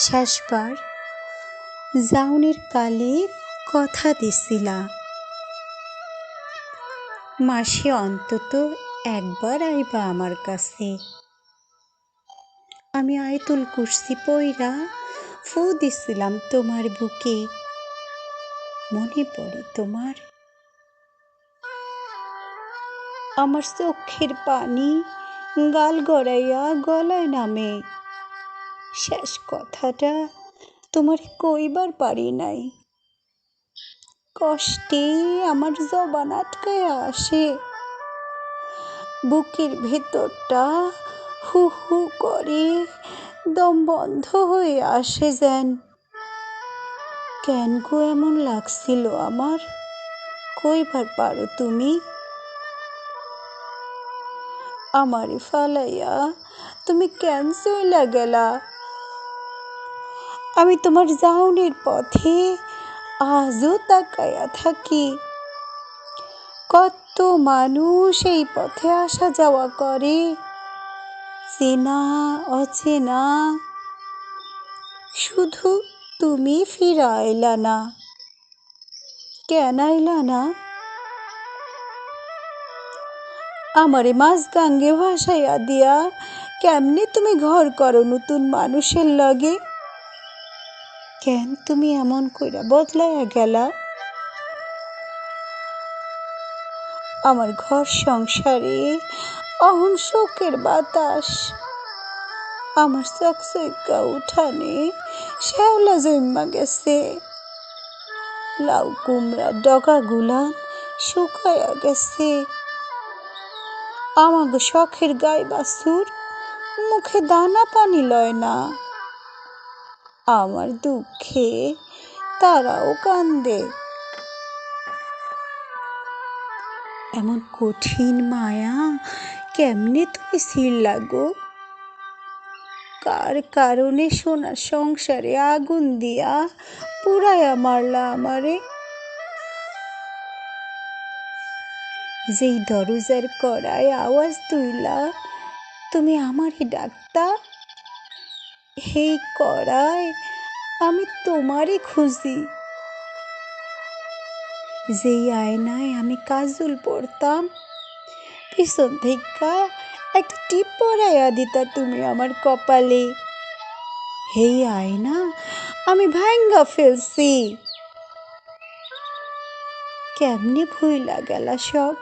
শেষবার যাওনের কালে কথা দিছিলা মাসে অন্তত একবার আইবা আমার কাছে। আমি আয়াতুল কুরসি পইরা ফু দিছিলাম তোমার বুকে, মনে পড়ে তোমার? আমার চোখের পানি গাল গড়াইয়া গলায় নামে, শেষ কথাটা তোমার কইবার পারি নাই। কষ্টে আমার জবান আটকায়া আসে, বুকের ভেতরটা হু হু করে দম বন্ধ হয়ে আসে যেন। কেন গো এমন লাগছিল আমার, কইবার পারো তুমি? আমারে ফালাইয়া তুমি কেন চইলা গেলা? আমি তোমার যাওনের পথে আজও তাকায়া থাকি। কত মানুষ এই পথে আসা যাওয়া করে, চেনা অচেনা, শুধু তুমি ফিরা আইলা না। কেন আইলা না? আমারে মাঝগাঙ্গে ভাসাইয়া দিয়া কেমনে তুমি ঘর করো নতুন মানুষের লগে? কেন তুমি এমন কইরা বদলাইয়া গেলা? আমার ঘর সংসারে অহন শোকের বাতাস, আমার চকচকা উঠানে শ্যাওলা জন্মা গেছে, লাউ কুমড়ার ডগাগুলা শুকাইয়া গেছে। আমাগো শখের গাই বাছুর মুখে দানা পানি লয় না, আমার দুঃখে তারাও কান্দে। এমন কঠিন মায়া কেমনে তুমি ছিড়লা গো? কার কারণে সোনার সংসারে আগুন দিয়া পুড়াইয়া মারলা আমারে? যেই দরজার কড়ায় আওয়াজ তুইলা তুমি আমারে ডাকতা, সেই কড়ায় আমি তোমারে খুঁজি। যেই আয়নায় আমি কাজল পরতাম, পিছন থেকে একটা টিপ পরাইয়া দিতা তুমি আমার কপালে, সেই আয়না আমি ভাঙ্গা ফেলছি। কেমনে ভুইলা গেলা সব?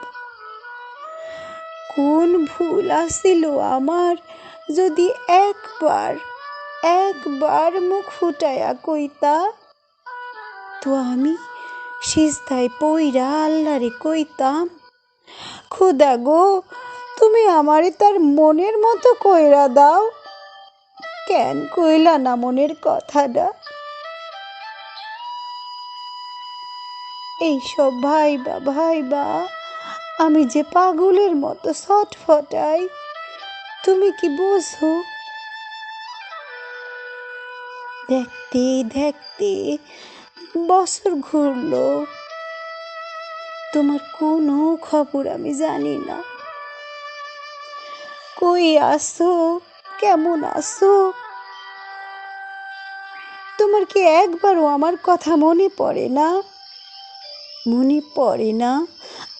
কোন ভুল আসিল আমার, যদি একবার মুখ ফুটাইয়া কইতা, তো আমি সিজদায় পইরা আল্লাহরে কইতাম, খুদা গো তুমি আমারে তার মনের মতো কইরা দাও। কেন কইলা না মনের কথাটা? এইসব ভাইবা আমি যে পাগলের মতো ছটফটাই, তুমি কি বোঝো? দেখতে দেখতে বছর ঘুরলো, তোমার কোনো খবর আমি জানি না। কই আসো, কেমন আসো? তোমার কি একবারও আমার কথা মনে পড়ে না? মনে পড়ে না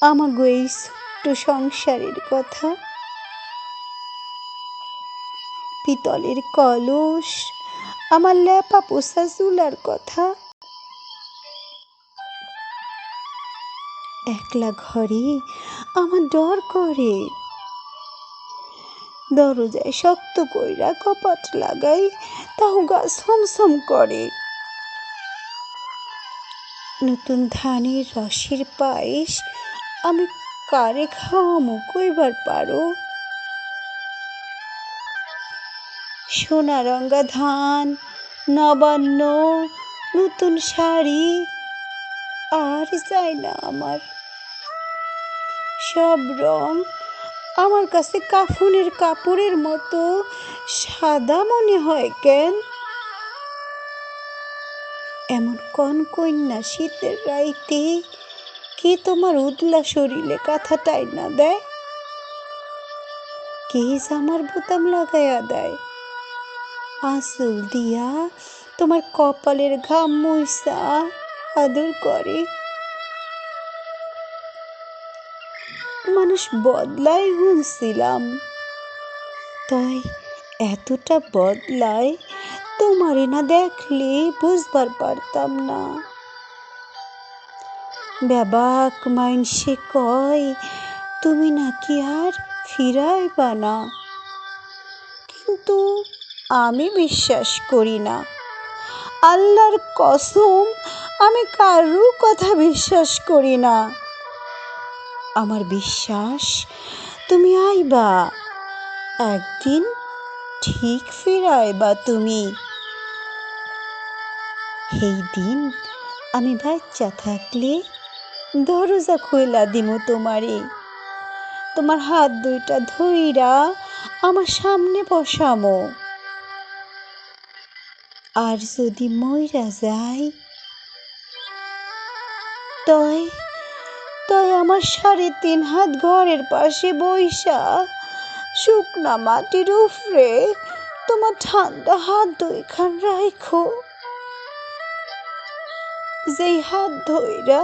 আমাগো এই ছোট্ট সংসারের কথা? পিতলের কলস, আমার ল্যাপা পোষা চুলার কথা, একলা ঘরে আমার ডর করে, দরজায় শক্ত কইরা কপাট লাগাই, তাও গা ছমছম করে। নতুন ধানের রসের পায়েস আমি কারে খাওয়ামো কইবার পারো? সোনা রঙা ধান, নবান্ন, নতুন শাড়ি আর চাই না আমার। সব রং আমার কাছে কাফনের কাপড়ের মতো সাদা মনে হয় কেন? এমন কনকন্যা শীতের রাইতে কে তোমার উদলা শরীরে কাঁথা টাইনা দেয়? কে জামার বোতাম লাগাইয়া দেয়? আঁচল দিয়া তোমার কপালের ঘাম মুইসা আদর করে। মানুষ বদলায় শুনছিলাম, তাই এতটা বদলায় তোমারে না দেখলে বুঝবার পারতাম না। ব্যাবাক মাইনসে কয় তুমি নাকি আর ফিরাইবা না, কিন্তু আমি বিশ্বাস করি না। আল্লাহর কসম, আমি কারো কথা বিশ্বাস করি না। আমার বিশ্বাস তুমি আইবা, একদিন ঠিক ফিরাইবা তুমি। সেই দিন আমি বাচ্চা থাকলে দরজা খুইলা দিমু তোমারে, তোমার হাত দুইটা ধইরা আমার সামনে বসামো। আর যদি মইরা যাই, তয় তয় আমার 3.5 হাত ঘরের পাশে বইসা শুকনা মাটির উপরে তোমার ঠান্ডা হাত দুইখান রাইখো, যেই হাত ধইরা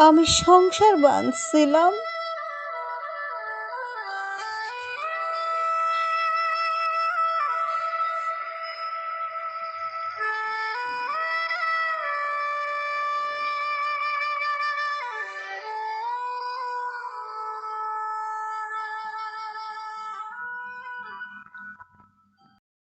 আমি সংসার বাঁধছিলাম।